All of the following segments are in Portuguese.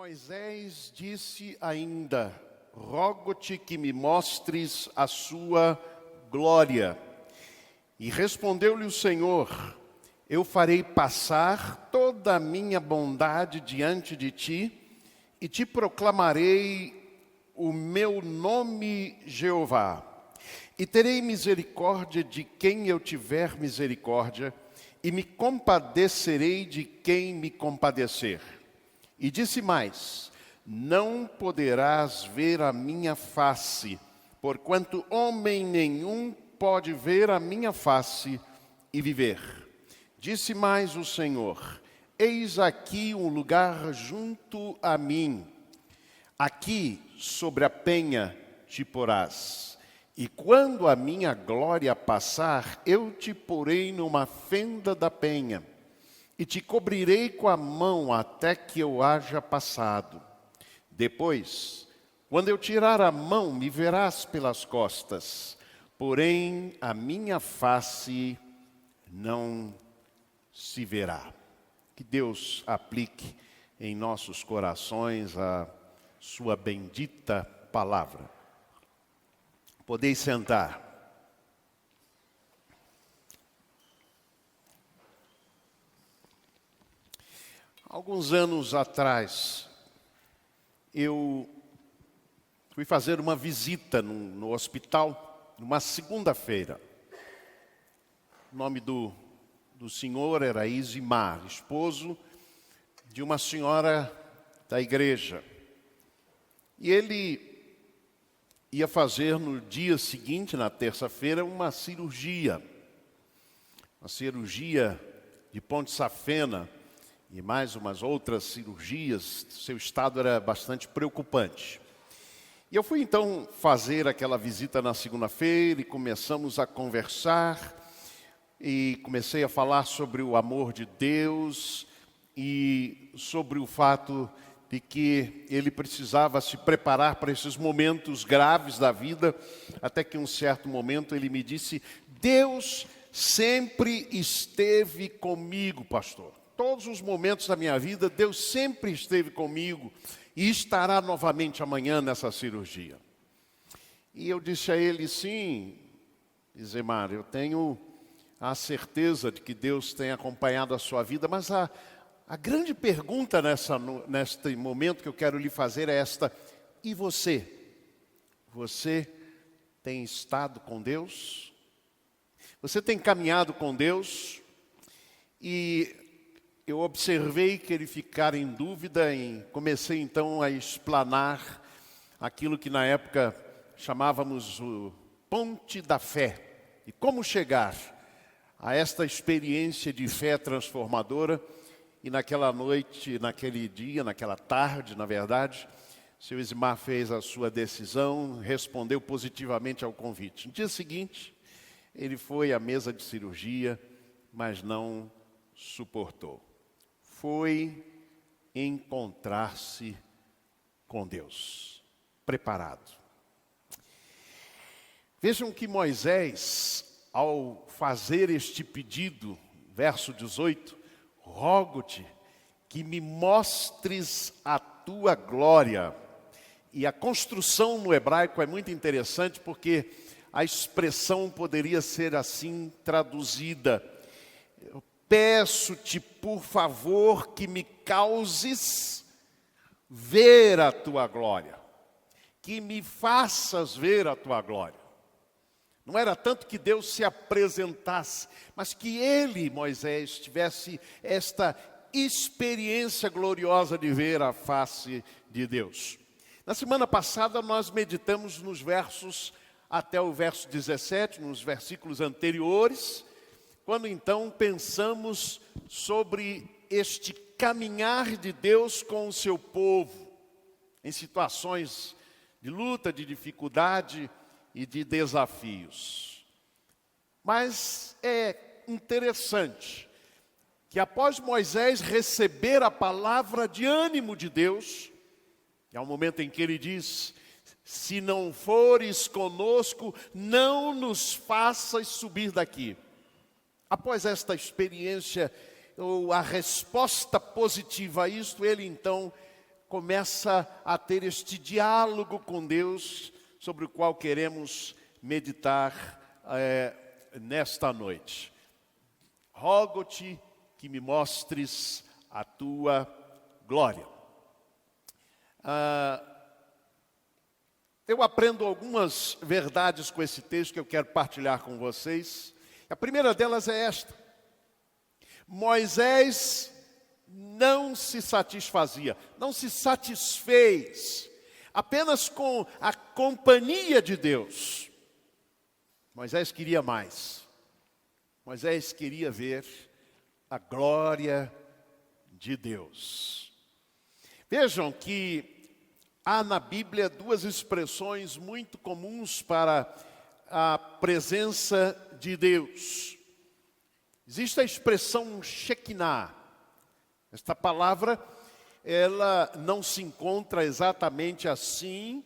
Moisés disse ainda: rogo-te que me mostres a sua glória. E respondeu-lhe o Senhor: eu farei passar toda a minha bondade diante de ti, e te proclamarei o meu nome Jeová. E terei misericórdia de quem eu tiver misericórdia, e me compadecerei de quem me compadecer. E disse mais: não poderás ver a minha face, porquanto homem nenhum pode ver a minha face e viver. Disse mais o Senhor: eis aqui um lugar junto a mim, aqui sobre a penha te porás. E quando a minha glória passar, eu te porei numa fenda da penha, e te cobrirei com a mão até que eu haja passado. Depois, quando eu tirar a mão, me verás pelas costas, porém a minha face não se verá. Que Deus aplique em nossos corações a sua bendita palavra. Podeis sentar. Alguns anos atrás, eu fui fazer uma visita no hospital, numa segunda-feira. O nome do senhor era Isimar, esposo de uma senhora da igreja. E ele ia fazer no dia seguinte, na terça-feira, uma cirurgia de ponte safena, e mais umas outras cirurgias. Seu estado era bastante preocupante. E eu fui então fazer aquela visita na segunda-feira e começamos a conversar. E comecei a falar sobre o amor de Deus e sobre o fato de que ele precisava se preparar para esses momentos graves da vida. Até que em um certo momento ele me disse: Deus sempre esteve comigo, pastor. Todos os momentos da minha vida, Deus sempre esteve comigo e estará novamente amanhã nessa cirurgia. E eu disse a ele: sim, Isemar, eu tenho a certeza de que Deus tem acompanhado a sua vida, mas a grande pergunta neste momento que eu quero lhe fazer é esta: e você? Você tem estado com Deus? Você tem caminhado com Deus? E eu observei que ele ficara em dúvida e comecei então a explanar aquilo que na época chamávamos o ponte da fé. E como chegar a esta experiência de fé transformadora. E naquela noite, naquele dia, naquela tarde, na verdade, seu Isimar fez a sua decisão, respondeu positivamente ao convite. No dia seguinte, ele foi à mesa de cirurgia, mas não suportou. Foi encontrar-se com Deus, preparado. Vejam que Moisés, ao fazer este pedido, verso 18, rogo-te que me mostres a tua glória. E a construção no hebraico é muito interessante porque a expressão poderia ser assim traduzida: eu peço-te, por favor, que me causes ver a tua glória, que me faças ver a tua glória. Não era tanto que Deus se apresentasse, mas que ele, Moisés, tivesse esta experiência gloriosa de ver a face de Deus. Na semana passada nós meditamos nos versos até o verso 17, nos versículos anteriores, quando então pensamos sobre este caminhar de Deus com o seu povo, em situações de luta, de dificuldade e de desafios. Mas é interessante que após Moisés receber a palavra de ânimo de Deus, é o momento em que ele diz: se não fores conosco, não nos faças subir daqui. Após esta experiência, ou a resposta positiva a isto, ele então começa a ter este diálogo com Deus, sobre o qual queremos meditar nesta noite. Rogo-te que me mostres a tua glória. Eu aprendo algumas verdades com esse texto que eu quero partilhar com vocês. A primeira delas é esta: Moisés não se satisfazia, não se satisfez apenas com a companhia de Deus. Moisés queria mais. Moisés queria ver a glória de Deus. Vejam que há na Bíblia duas expressões muito comuns para a presença de Deus. Existe a expressão Shekinah. Esta palavra, ela não se encontra exatamente assim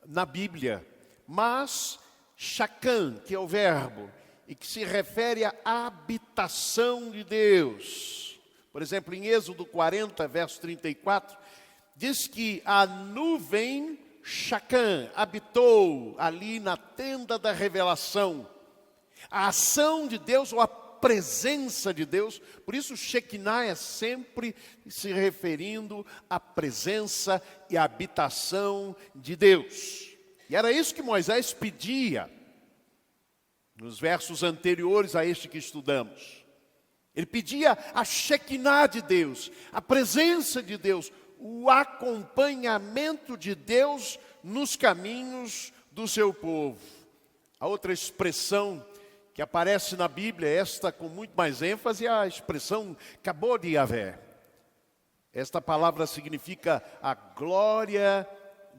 na Bíblia, mas Shakan, que é o verbo, e que se refere à habitação de Deus. Por exemplo, em Êxodo 40, verso 34, diz que a nuvem Shakan habitou ali na tenda da revelação. A ação de Deus, ou a presença de Deus, por isso Shekinah é sempre se referindo à presença e à habitação de Deus. E era isso que Moisés pedia nos versos anteriores a este que estudamos. Ele pedia a Shekinah de Deus, a presença de Deus, o acompanhamento de Deus nos caminhos do seu povo. A outra expressão que aparece na Bíblia, esta com muito mais ênfase, é a expressão Kabod Yavé. Esta palavra significa a glória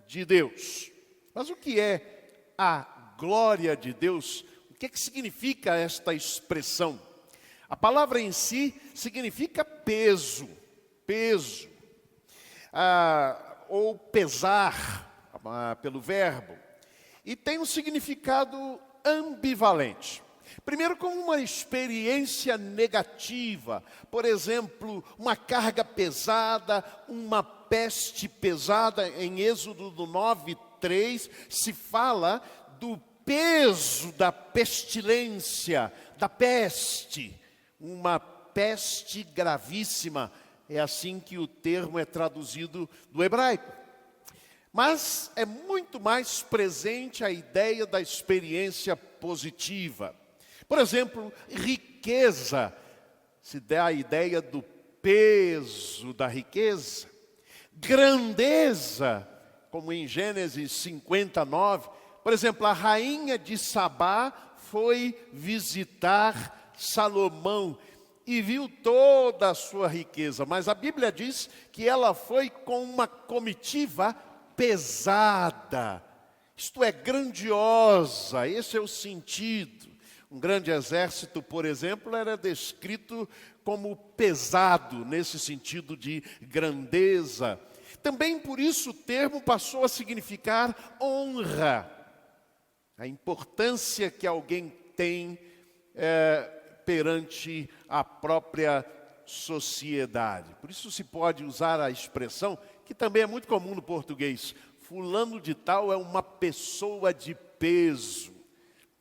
de Deus. Mas o que é a glória de Deus? O que significa esta expressão? A palavra em si significa peso, ou pesar, pelo verbo. E tem um significado ambivalente. Primeiro, como uma experiência negativa, por exemplo, uma carga pesada, uma peste pesada. Em Êxodo 9:3 se fala do peso da pestilência, da peste, uma peste gravíssima. É assim que o termo é traduzido do hebraico. Mas é muito mais presente a ideia da experiência positiva. Por exemplo, riqueza, se dá a ideia do peso da riqueza. Grandeza, como em Gênesis 59. Por exemplo, a rainha de Sabá foi visitar Salomão e viu toda a sua riqueza. Mas a Bíblia diz que ela foi com uma comitiva pesada. Isto é, grandiosa, esse é o sentido. Um grande exército, por exemplo, era descrito como pesado, nesse sentido de grandeza. Também por isso o termo passou a significar honra. A importância que alguém tem perante a própria sociedade. Por isso se pode usar a expressão, que também é muito comum no português: fulano de tal é uma pessoa de peso.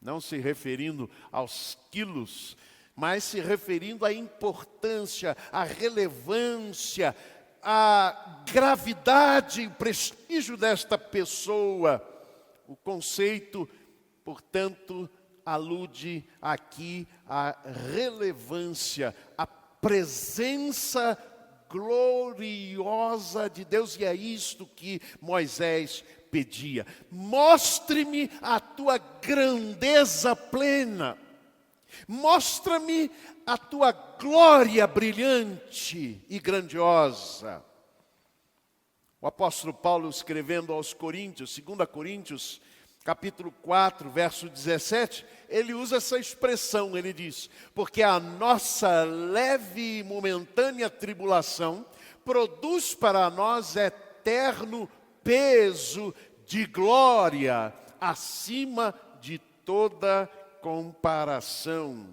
Não se referindo aos quilos, mas se referindo à importância, à relevância, à gravidade e prestígio desta pessoa. O conceito, portanto, alude aqui à relevância, à presença gloriosa de Deus. E é isto que Moisés pedia: mostre-me a tua grandeza plena, mostra-me a tua glória brilhante e grandiosa. O apóstolo Paulo, escrevendo aos Coríntios, 2 Coríntios, capítulo 4, verso 17, ele usa essa expressão, ele diz: porque a nossa leve e momentânea tribulação produz para nós eterno peso de glória, acima de toda comparação.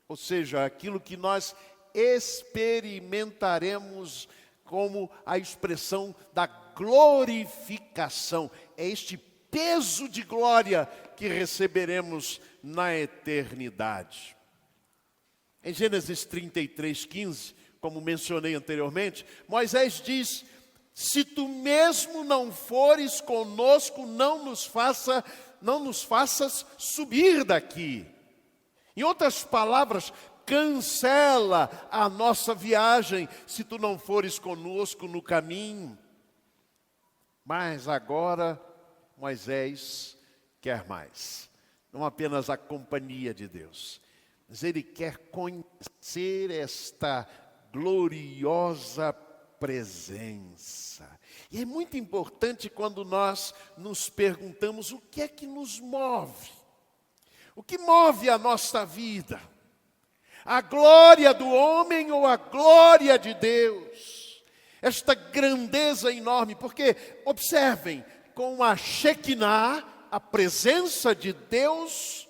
Ou seja, aquilo que nós experimentaremos como a expressão da glorificação. É este peso de glória que receberemos na eternidade. Em Gênesis 33:15, como mencionei anteriormente, Moisés diz: se tu mesmo não fores conosco, não nos faças subir daqui. Em outras palavras, cancela a nossa viagem se tu não fores conosco no caminho. Mas agora Moisés quer mais. Não apenas a companhia de Deus, mas ele quer conhecer esta gloriosa presença. E é muito importante quando nós nos perguntamos o que é que nos move. O que move a nossa vida? A glória do homem ou a glória de Deus? Esta grandeza enorme, porque, observem, com a Shekinah, a presença de Deus,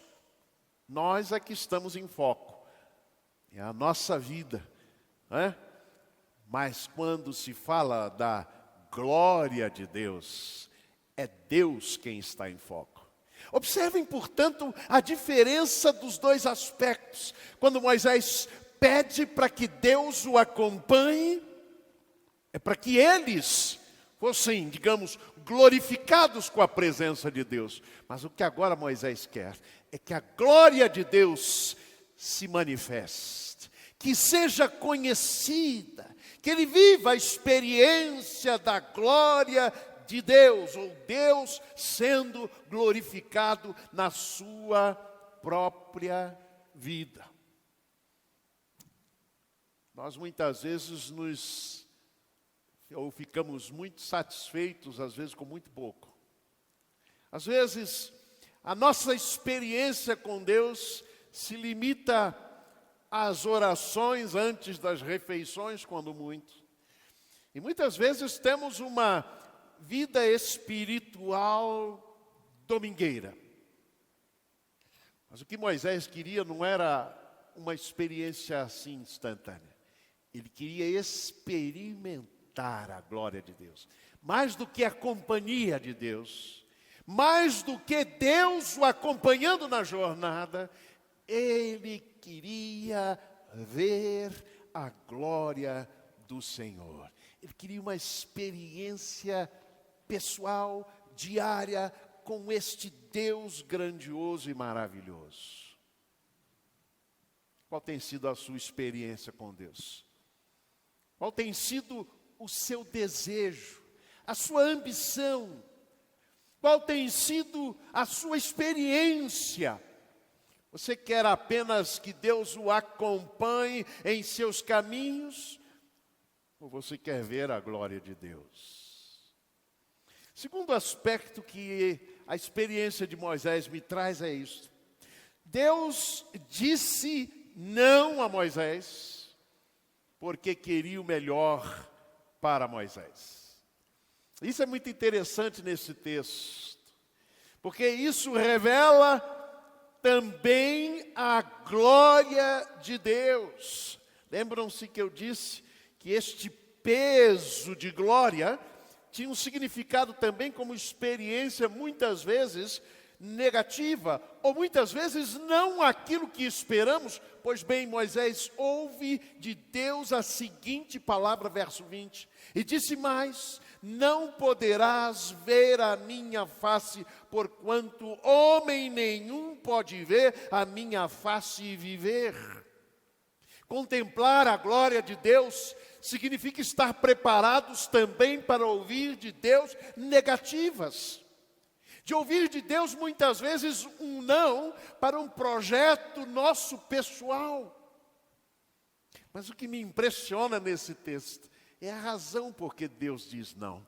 nós aqui estamos em foco. É a nossa vida, né? Mas quando se fala da glória de Deus, é Deus quem está em foco. Observem, portanto, a diferença dos dois aspectos. Quando Moisés pede para que Deus o acompanhe, é para que eles fossem, digamos, glorificados com a presença de Deus. Mas o que agora Moisés quer é que a glória de Deus se manifeste, que seja conhecida, que ele viva a experiência da glória de Deus, ou Deus sendo glorificado na sua própria vida. Nós muitas vezes ficamos muito satisfeitos, às vezes com muito pouco. Às vezes, a nossa experiência com Deus se limita às orações antes das refeições, quando muito. E muitas vezes temos uma vida espiritual domingueira. Mas o que Moisés queria não era uma experiência assim instantânea. Ele queria experimentar a glória de Deus. Mais do que a companhia de Deus, mais do que Deus o acompanhando na jornada, ele queria ver a glória do Senhor. Ele queria uma experiência pessoal, diária, com este Deus grandioso e maravilhoso. Qual tem sido a sua experiência com Deus? Qual tem sido o seu desejo, a sua ambição? Qual tem sido a sua experiência? Você quer apenas que Deus o acompanhe em seus caminhos? Ou você quer ver a glória de Deus? Segundo aspecto que a experiência de Moisés me traz é isso. Deus disse não a Moisés, porque queria o melhor para Moisés. Isso é muito interessante nesse texto, porque isso revela também a glória de Deus. Lembram-se que eu disse que este peso de glória tinha um significado também como experiência muitas vezes negativa, ou muitas vezes não aquilo que esperamos. Pois bem, Moisés ouve de Deus a seguinte palavra, verso 20, e disse mais: não poderás ver a minha face, porquanto homem nenhum pode ver a minha face e viver. Contemplar a glória de Deus significa estar preparados também para ouvir de Deus negativas. De ouvir de Deus muitas vezes um não para um projeto nosso pessoal. Mas o que me impressiona nesse texto é a razão por que Deus diz não.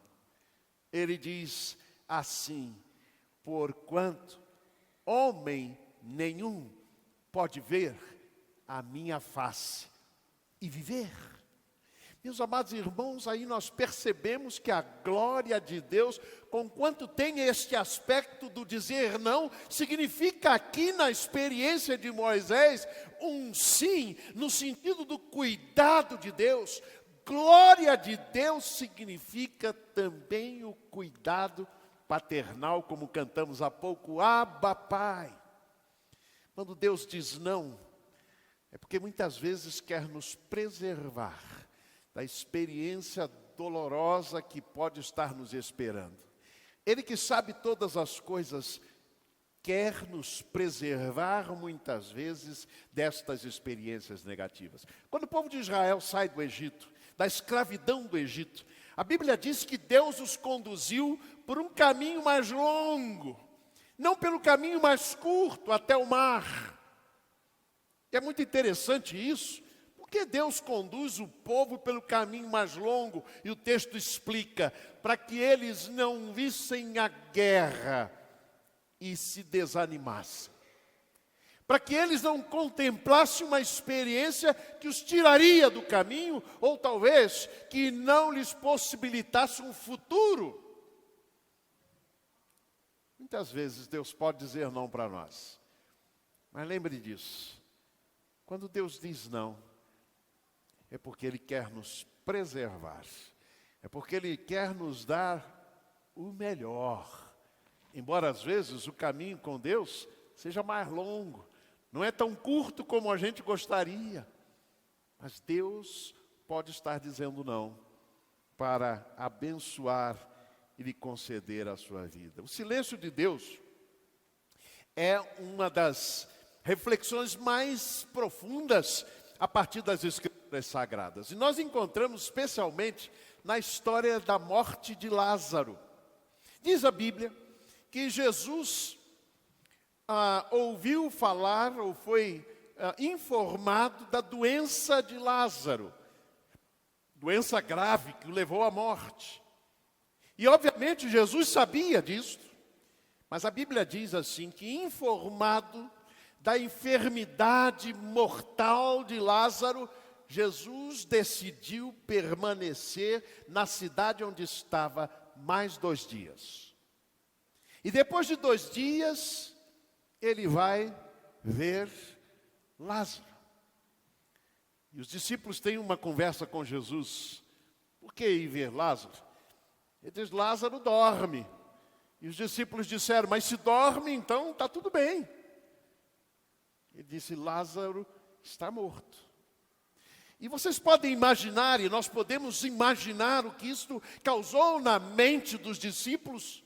Ele diz assim: porquanto homem nenhum pode ver a minha face e viver. Meus amados irmãos, aí nós percebemos que a glória de Deus, conquanto tem este aspecto do dizer não, significa aqui na experiência de Moisés um sim, no sentido do cuidado de Deus, glória de Deus significa também o cuidado paternal, como cantamos há pouco, Abba, Pai. Quando Deus diz não, é porque muitas vezes quer nos preservar da experiência dolorosa que pode estar nos esperando. Ele que sabe todas as coisas, quer nos preservar muitas vezes destas experiências negativas. Quando o povo de Israel sai do Egito, da escravidão do Egito, a Bíblia diz que Deus os conduziu por um caminho mais longo, não pelo caminho mais curto até o mar. E é muito interessante isso, porque Deus conduz o povo pelo caminho mais longo, e o texto explica, para que eles não vissem a guerra e se desanimassem. Para que eles não contemplassem uma experiência que os tiraria do caminho, ou talvez que não lhes possibilitasse um futuro. Muitas vezes Deus pode dizer não para nós, mas lembre disso, quando Deus diz não, é porque Ele quer nos preservar, é porque Ele quer nos dar o melhor. Embora às vezes o caminho com Deus seja mais longo, não é tão curto como a gente gostaria, mas Deus pode estar dizendo não para abençoar e lhe conceder a sua vida. O silêncio de Deus é uma das reflexões mais profundas a partir das Escrituras Sagradas. E nós encontramos especialmente na história da morte de Lázaro. Diz a Bíblia que Jesus ouviu falar ou foi informado da doença de Lázaro. Doença grave que o levou à morte. E obviamente Jesus sabia disso. Mas a Bíblia diz assim, que informado da enfermidade mortal de Lázaro, Jesus decidiu permanecer na cidade onde estava mais 2 dias. E depois de 2 dias, ele vai ver Lázaro. E os discípulos têm uma conversa com Jesus. Por que ir ver Lázaro? Ele diz, Lázaro dorme. E os discípulos disseram, mas se dorme, então está tudo bem. Ele disse, Lázaro está morto. E vocês podem imaginar, e nós podemos imaginar o que isso causou na mente dos discípulos.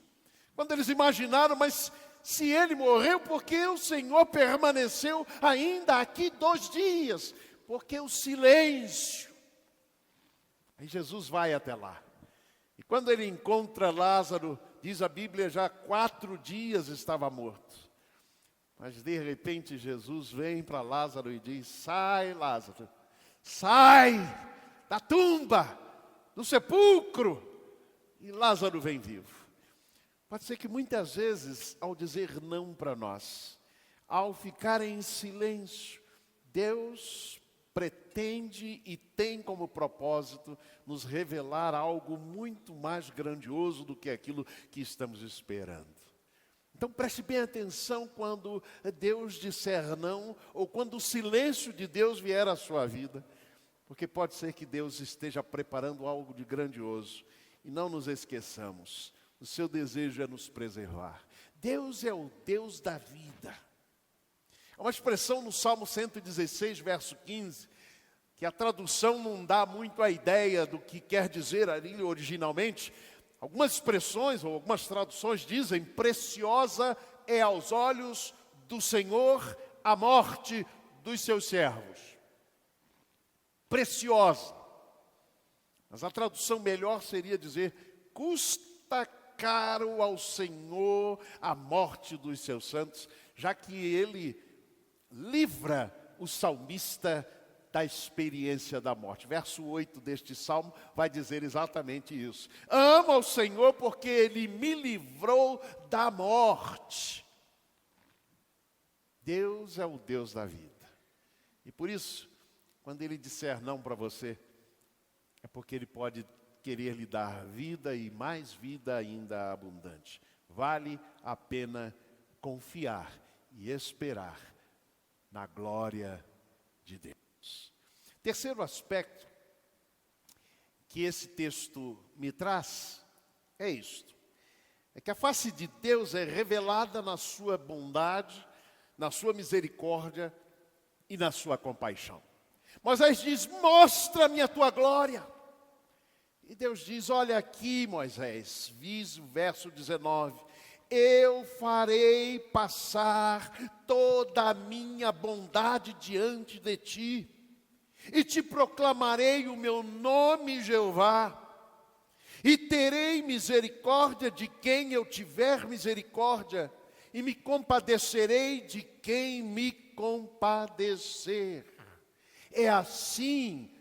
Quando eles imaginaram, mas se ele morreu, por que o Senhor permaneceu ainda aqui 2 dias? Porque o silêncio. Aí Jesus vai até lá. E quando ele encontra Lázaro, diz a Bíblia, já 4 dias estava morto. Mas de repente Jesus vem para Lázaro e diz, sai Lázaro, sai da tumba, do sepulcro. E Lázaro vem vivo. Pode ser que muitas vezes, ao dizer não para nós, ao ficar em silêncio, Deus pretende e tem como propósito nos revelar algo muito mais grandioso do que aquilo que estamos esperando. Então preste bem atenção quando Deus disser não, ou quando o silêncio de Deus vier à sua vida, porque pode ser que Deus esteja preparando algo de grandioso. E não nos esqueçamos, o seu desejo é nos preservar. Deus é o Deus da vida. Há uma expressão no Salmo 116, verso 15, que a tradução não dá muito a ideia do que quer dizer ali originalmente. Algumas expressões ou algumas traduções dizem, preciosa é aos olhos do Senhor a morte dos seus servos. Preciosa. Mas a tradução melhor seria dizer, custa caro ao Senhor a morte dos seus santos, já que Ele livra o salmista da experiência da morte. Verso 8 deste salmo vai dizer exatamente isso. Amo ao Senhor porque Ele me livrou da morte. Deus é o Deus da vida. E por isso, quando Ele disser não para você, é porque Ele pode querer lhe dar vida e mais vida ainda abundante. Vale a pena confiar e esperar na glória de Deus. Terceiro aspecto que esse texto me traz é isto. É que a face de Deus é revelada na sua bondade, na sua misericórdia e na sua compaixão. Moisés diz, mostra-me a tua glória. E Deus diz, olha aqui, Moisés, diz o verso 19, eu farei passar toda a minha bondade diante de ti, e te proclamarei o meu nome, Jeová, e terei misericórdia de quem eu tiver misericórdia, e me compadecerei de quem me compadecer. É assim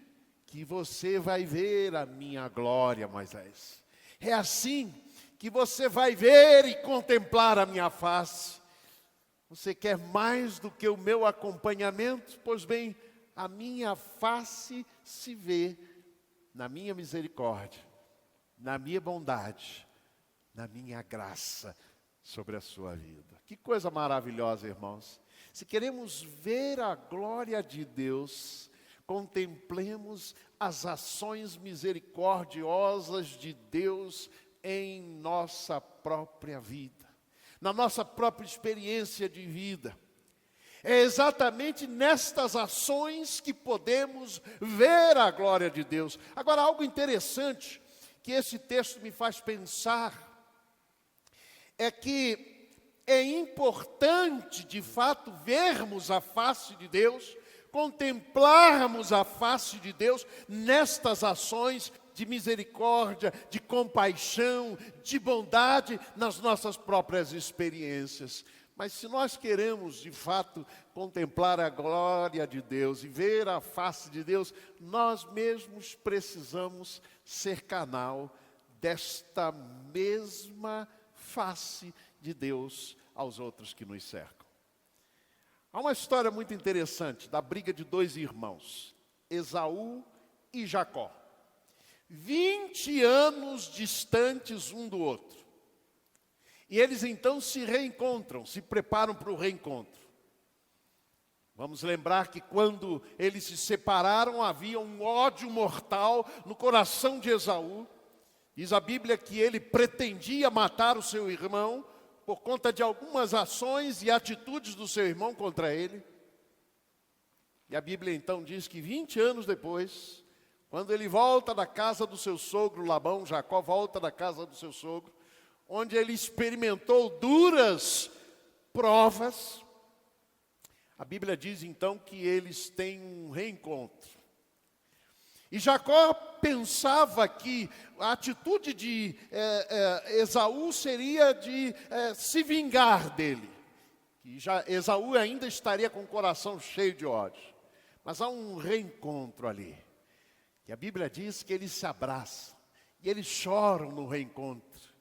que você vai ver a minha glória, Moisés. É assim que você vai ver e contemplar a minha face. Você quer mais do que o meu acompanhamento? Pois bem, a minha face se vê na minha misericórdia, na minha bondade, na minha graça sobre a sua vida. Que coisa maravilhosa, irmãos. Se queremos ver a glória de Deus, contemplemos as ações misericordiosas de Deus em nossa própria vida, na nossa própria experiência de vida. É exatamente nestas ações que podemos ver a glória de Deus. Agora, algo interessante que esse texto me faz pensar é que é importante, de fato, vermos a face de Deus, contemplarmos a face de Deus nestas ações de misericórdia, de compaixão, de bondade nas nossas próprias experiências. Mas se nós queremos, de fato, contemplar a glória de Deus e ver a face de Deus, nós mesmos precisamos ser canal desta mesma face de Deus aos outros que nos cercam. Há uma história muito interessante da briga de dois irmãos, Esaú e Jacó. 20 anos distantes um do outro. E eles então se reencontram, se preparam para o reencontro. Vamos lembrar que quando eles se separaram, havia um ódio mortal no coração de Esaú. Diz a Bíblia que ele pretendia matar o seu irmão por conta de algumas ações e atitudes do seu irmão contra ele. E a Bíblia então diz que 20 anos depois, quando ele volta da casa do seu sogro Labão, Jacó volta da casa do seu sogro, onde ele experimentou duras provas, a Bíblia diz então que eles têm um reencontro. E Jacó pensava que a atitude de Esaú seria de se vingar dele. Que Esaú ainda estaria com o coração cheio de ódio. Mas há um reencontro ali. E a Bíblia diz que eles se abraçam. E eles choram no reencontro.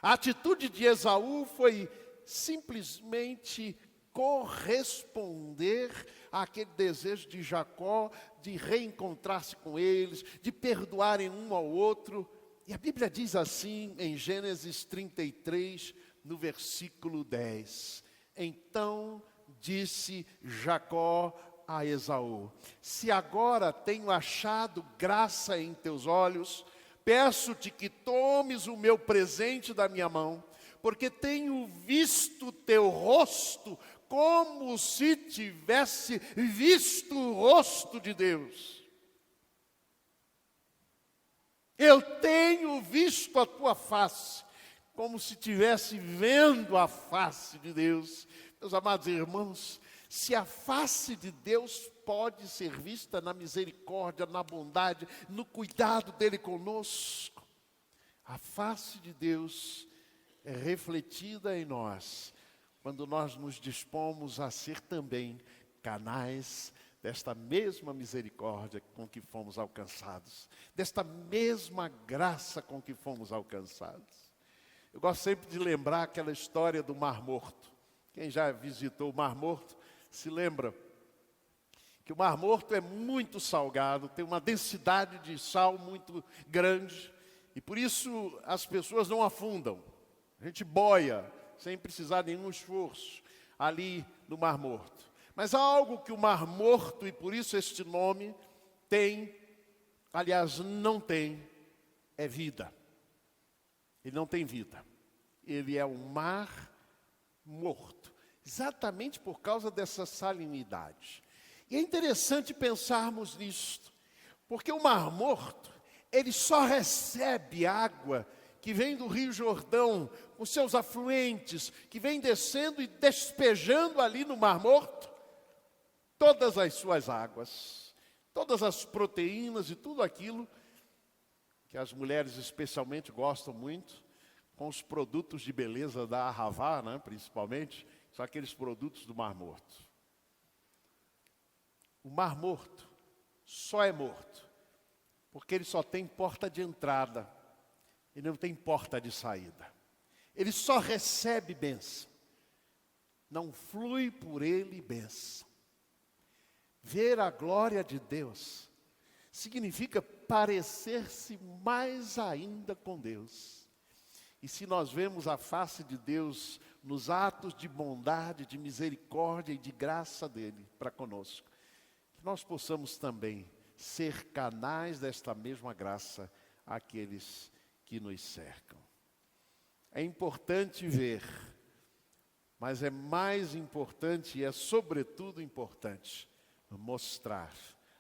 A atitude de Esaú foi simplesmente corresponder àquele desejo de Jacó de reencontrar-se com eles, de perdoarem um ao outro. E a Bíblia diz assim em Gênesis 33, no versículo 10. Então disse Jacó a Esaú: se agora tenho achado graça em teus olhos, peço-te que tomes o meu presente da minha mão, porque tenho visto teu rosto como se tivesse visto o rosto de Deus. Eu tenho visto a tua face, como se estivesse vendo a face de Deus. Meus amados irmãos, se a face de Deus pode ser vista na misericórdia, na bondade, no cuidado dele conosco, a face de Deus é refletida em nós, quando nós nos dispomos a ser também canais desta mesma misericórdia com que fomos alcançados, desta mesma graça com que fomos alcançados. Eu gosto sempre de lembrar aquela história do Mar Morto. Quem já visitou o Mar Morto se lembra que o Mar Morto é muito salgado, tem uma densidade de sal muito grande, e por isso as pessoas não afundam. A gente boia, sem precisar de nenhum esforço, ali no Mar Morto. Mas há algo que o Mar Morto, e por isso este nome, tem aliás, não tem, é vida. Ele não tem vida. Ele é um mar morto, exatamente por causa dessa salinidade. E é interessante pensarmos nisto, porque o Mar Morto, ele só recebe água que vem do Rio Jordão, com seus afluentes, que vem descendo e despejando ali no Mar Morto, todas as suas águas, todas as proteínas e tudo aquilo que as mulheres especialmente gostam muito, com os produtos de beleza da Arravá, né, principalmente, são aqueles produtos do Mar Morto. O Mar Morto só é morto porque ele só tem porta de entrada, ele não tem porta de saída. Ele só recebe bênção, não flui por ele bênção. Ver a glória de Deus significa parecer-se mais ainda com Deus. E se nós vemos a face de Deus nos atos de bondade, de misericórdia e de graça dele para conosco, que nós possamos também ser canais desta mesma graça àqueles que nos cercam. É importante ver, mas é mais importante e é sobretudo importante mostrar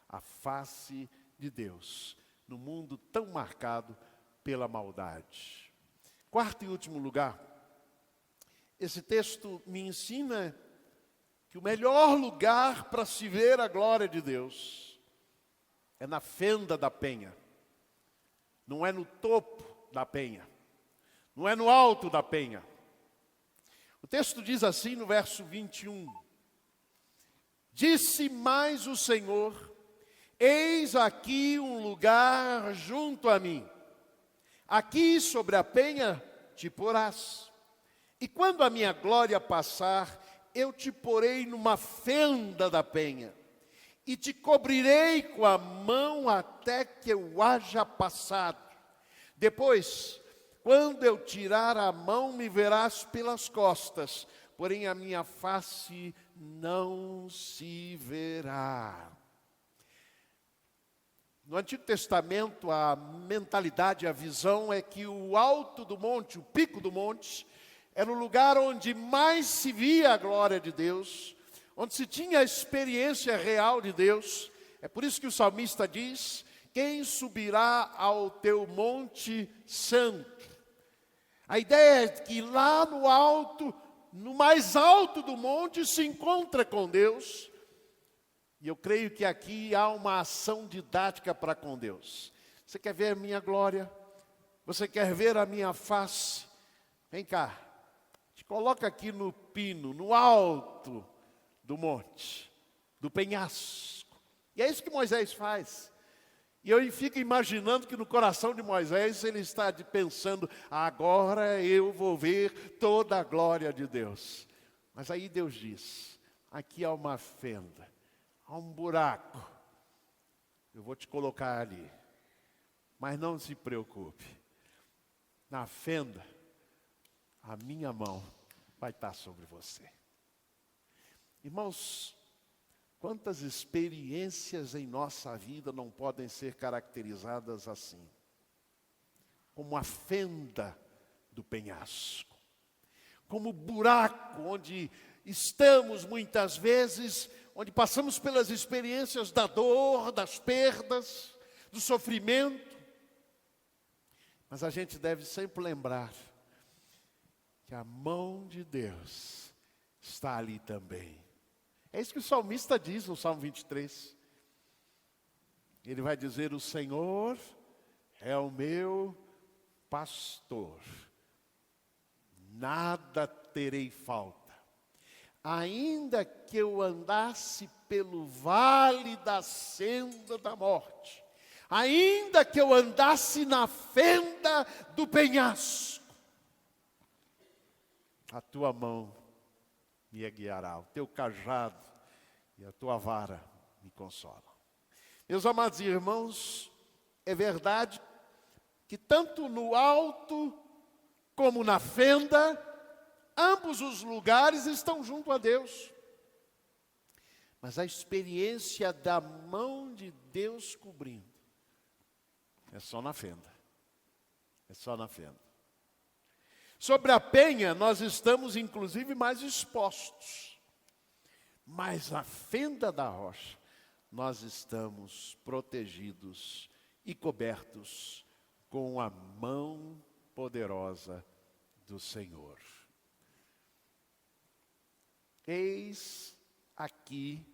a face de Deus no mundo tão marcado pela maldade. Quarto e último lugar, esse texto me ensina que o melhor lugar para se ver a glória de Deus é na fenda da penha, não é no topo da penha, não é no alto da penha. O texto diz assim no verso 21, disse mais o Senhor, eis aqui um lugar junto a mim, aqui sobre a penha te porás, e quando a minha glória passar, eu te porei numa fenda da penha, e te cobrirei com a mão até que eu haja passado. Depois, quando eu tirar a mão, me verás pelas costas, porém a minha face não se verá. No Antigo Testamento, a mentalidade, a visão é que o alto do monte, o pico do monte, era o lugar onde mais se via a glória de Deus, onde se tinha a experiência real de Deus. É por isso que o salmista diz, quem subirá ao teu monte santo? A ideia é que lá no alto, no mais alto do monte, se encontra com Deus. E eu creio que aqui há uma ação didática para com Deus. Você quer ver a minha glória? Você quer ver a minha face? Vem cá, te coloca aqui no pino, no alto do monte, do penhasco. E é isso que Moisés faz. E eu fico imaginando que no coração de Moisés ele está pensando, agora eu vou ver toda a glória de Deus. Mas aí Deus diz, aqui há uma fenda, há um buraco, eu vou te colocar ali, mas não se preocupe, na fenda, a minha mão vai estar sobre você. Irmãos, quantas experiências em nossa vida não podem ser caracterizadas assim? Como a fenda do penhasco, como o buraco onde estamos muitas vezes, onde passamos pelas experiências da dor, das perdas, do sofrimento. Mas a gente deve sempre lembrar que a mão de Deus está ali também. É isso que o salmista diz no Salmo 23. Ele vai dizer, o Senhor é o meu pastor, nada terei falta. Ainda que eu andasse pelo vale da senda da morte, ainda que eu andasse na fenda do penhasco, a tua mão me guiará, o teu cajado e a tua vara me consolam. Meus amados irmãos, é verdade que tanto no alto como na fenda, ambos os lugares estão junto a Deus. Mas a experiência da mão de Deus cobrindo É só na fenda. É só na fenda. Sobre a penha, nós estamos inclusive mais expostos. Mas a fenda da rocha, nós estamos protegidos e cobertos com a mão poderosa do Senhor. Eis aqui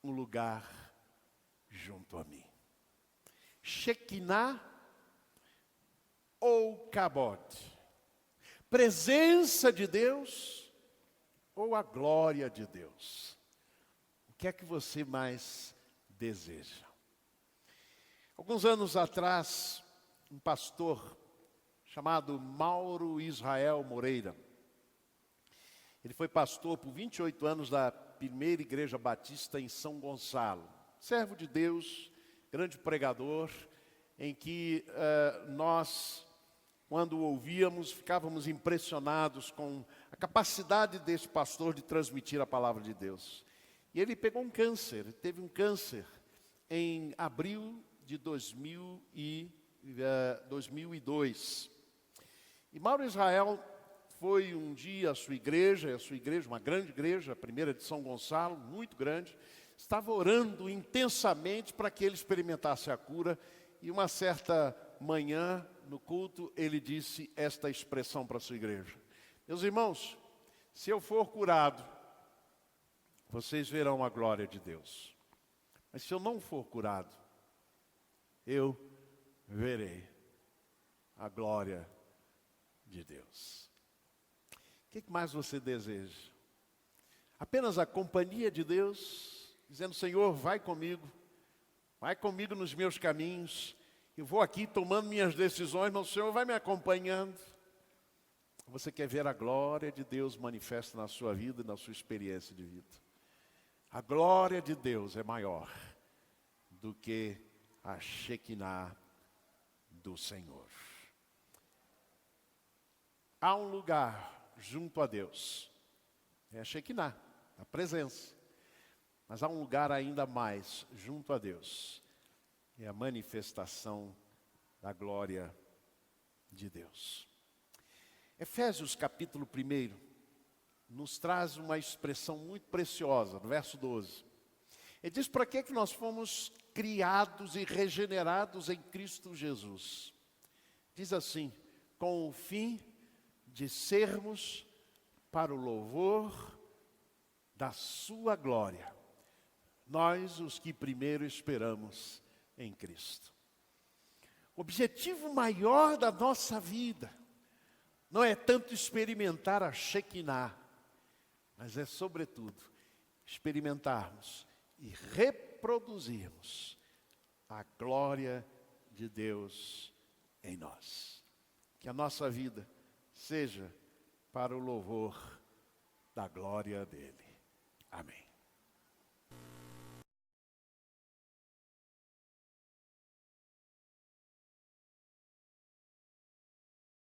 um lugar junto a mim. Shekinah ou Kabod? Presença de Deus ou a glória de Deus? O que é que você mais deseja? Alguns anos atrás, um pastor chamado Mauro Israel Moreira, ele foi pastor por 28 anos da primeira igreja batista em São Gonçalo. Servo de Deus, grande pregador, em que nós, quando o ouvíamos, ficávamos impressionados com a capacidade desse pastor de transmitir a palavra de Deus. E ele pegou um câncer, teve um câncer em abril de 2002. E Mauro Israel foi um dia à sua igreja, uma grande igreja, a primeira de São Gonçalo, muito grande, estava orando intensamente para que ele experimentasse a cura. E uma certa manhã, no culto, ele disse esta expressão para a sua igreja: meus irmãos, se eu for curado, vocês verão a glória de Deus. Mas se eu não for curado, eu verei a glória de Deus. O que mais você deseja? Apenas a companhia de Deus, dizendo: Senhor, vai comigo nos meus caminhos, eu vou aqui tomando minhas decisões, mas o Senhor vai me acompanhando. Você quer ver a glória de Deus manifesta na sua vida e na sua experiência de vida. A glória de Deus é maior do que a Shekinah do Senhor. Há um lugar junto a Deus, é a Shekinah, a presença. Mas há um lugar ainda mais junto a Deus, é a manifestação da glória de Deus. Efésios capítulo 1 nos traz uma expressão muito preciosa, no verso 12. Ele diz: para que nós fomos criados e regenerados em Cristo Jesus? Diz assim: com o fim de sermos para o louvor da sua glória, nós os que primeiro esperamos em Cristo. O objetivo maior da nossa vida não é tanto experimentar a Shekinah, mas é, sobretudo, experimentarmos e reproduzirmos a glória de Deus em nós. Que a nossa vida seja para o louvor da glória dele.